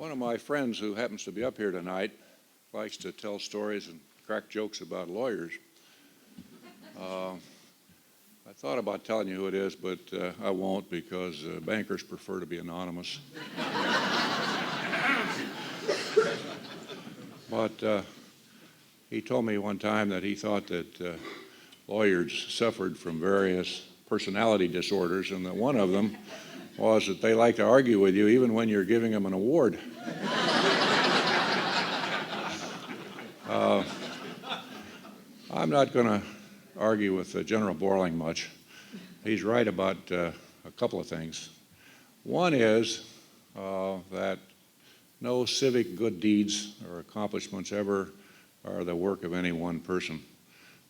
One of my friends who happens to be up here tonight likes to tell stories and crack jokes about lawyers. I thought about telling you who it is, but I won't because bankers prefer to be anonymous. But he told me one time that he thought that lawyers suffered from various personality disorders, and that one of them was that they like to argue with you even when you're giving them an award. I'm not going to argue with General Borling much. He's right about a couple of things. One is that no civic good deeds or accomplishments ever are the work of any one person,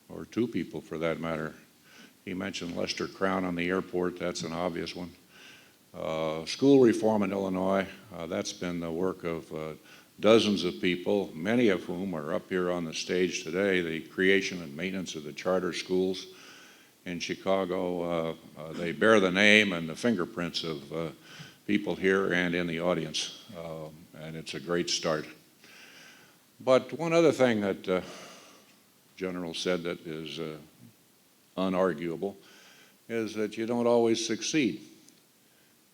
or two people for that matter. He mentioned Lester Crown on the airport. That's an obvious one. School reform in Illinois, that's been the work of dozens of people, many of whom are up here on the stage today. The creation and maintenance of the charter schools in Chicago, they bear the name and the fingerprints of people here and in the audience, and it's a great start. But one other thing that General said that is unarguable is that you don't always succeed.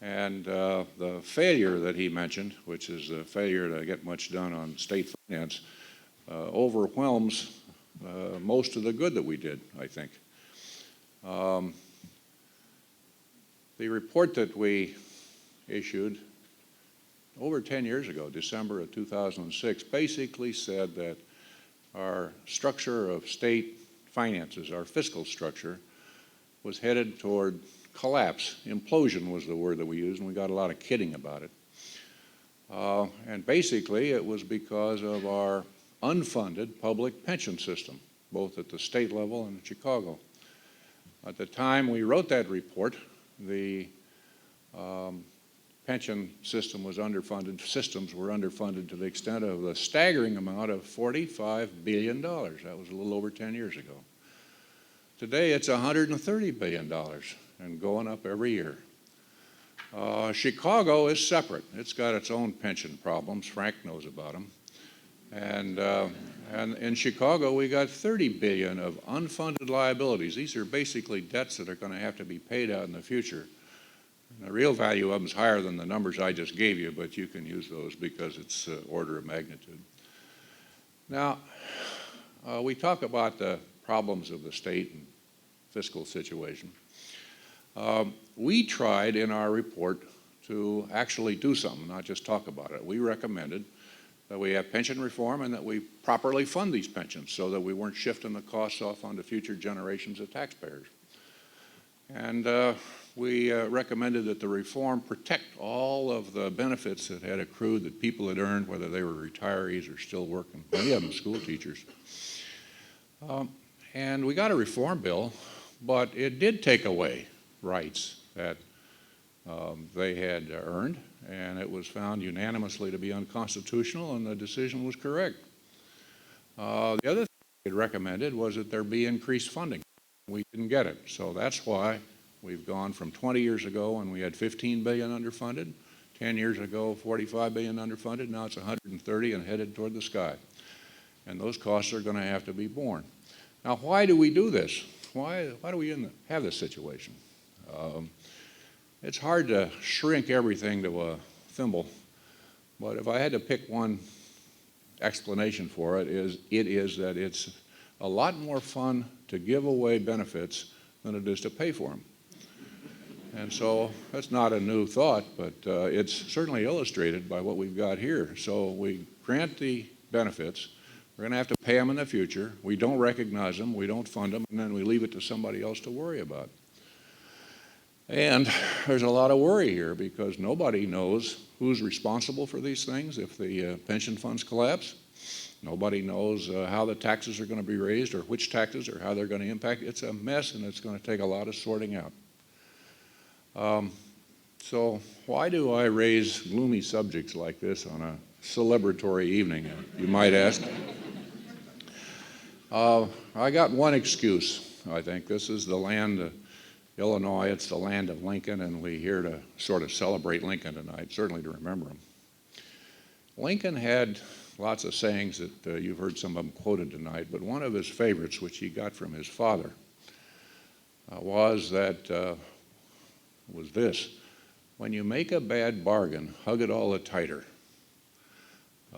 And the failure that he mentioned, which is the failure to get much done on state finance, overwhelms most of the good that we did, I think. The report that we issued over 10 years ago, December of 2006, basically said that our structure of state finances, our fiscal structure, was headed toward collapse. Implosion was the word that we used, and we got a lot of kidding about it. And basically, it was because of our unfunded public pension system, both at the state level and in Chicago. At the time we wrote that report, the pension system was underfunded, systems were underfunded to the extent of the staggering amount of $45 billion. That was a little over 10 years ago. Today, it's $130 billion and going up every year. Chicago is separate. It's got its own pension problems. Frank knows about them. And in Chicago, we got $30 billion of unfunded liabilities. These are basically debts that are going to have to be paid out in the future. And the real value of them is higher than the numbers I just gave you, but you can use those because it's order of magnitude. Now, we talk about the problems of the state and fiscal situation. We tried in our report to actually do something, not just talk about it. We recommended that we have pension reform and that we properly fund these pensions so that we weren't shifting the costs off onto future generations of taxpayers. And we recommended that the reform protect all of the benefits that had accrued that people had earned, whether they were retirees or still working, many of them school teachers. And we got a reform bill, but it did take away rights that they had earned, and it was found unanimously to be unconstitutional, and the decision was correct. The other thing it recommended was that there be increased funding. We didn't get it, so that's why we've gone from 20 years ago when we had $15 billion underfunded, 10 years ago $45 billion underfunded, now it's $130 and headed toward the sky. And those costs are going to have to be borne. Now, why do we do this? Why do we have this situation? It's hard to shrink everything to a thimble, but if I had to pick one explanation for it, it is that it's a lot more fun to give away benefits than it is to pay for them. And so that's not a new thought, but it's certainly illustrated by what we've got here. So we grant the benefits. We're going to have to pay them in the future. We don't recognize them, we don't fund them, and then we leave it to somebody else to worry about. And there's a lot of worry here because nobody knows who's responsible for these things if the pension funds collapse. Nobody knows how the taxes are going to be raised or which taxes or how they're going to impact. It's a mess, and it's going to take a lot of sorting out. So why do I raise gloomy subjects like this on a celebratory evening, you might ask? I got one excuse, I think. This is the land Illinois, it's the land of Lincoln, and we're here to sort of celebrate Lincoln tonight, certainly to remember him. Lincoln had lots of sayings that you've heard some of them quoted tonight, but one of his favorites, which he got from his father, was this: when you make a bad bargain, hug it all the tighter.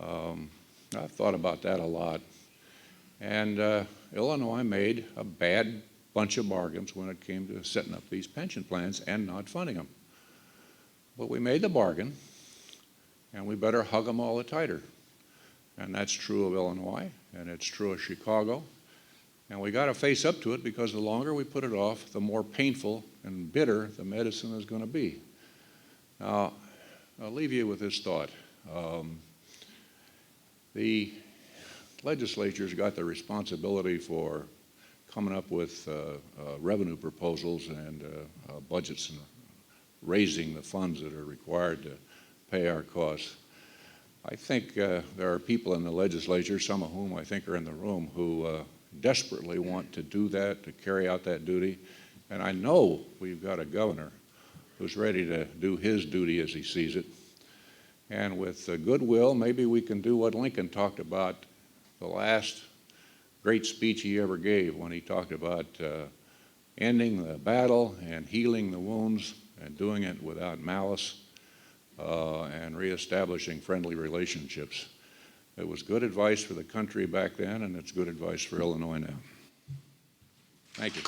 I've thought about that a lot. And Illinois made a bad bunch of bargains when it came to setting up these pension plans and not funding them. But we made the bargain, and we better hug them all the tighter. And that's true of Illinois, and it's true of Chicago. And we got to face up to it, because the longer we put it off, the more painful and bitter the medicine is going to be. Now, I'll leave you with this thought. The legislature's got the responsibility for coming up with revenue proposals and budgets and raising the funds that are required to pay our costs. I think there are people in the legislature, some of whom I think are in the room, who desperately want to do that, to carry out that duty. And I know we've got a governor who's ready to do his duty as he sees it. And with goodwill, maybe we can do what Lincoln talked about, the last great speech he ever gave, when he talked about ending the battle and healing the wounds and doing it without malice and reestablishing friendly relationships. It was good advice for the country back then, and it's good advice for Illinois now. Thank you.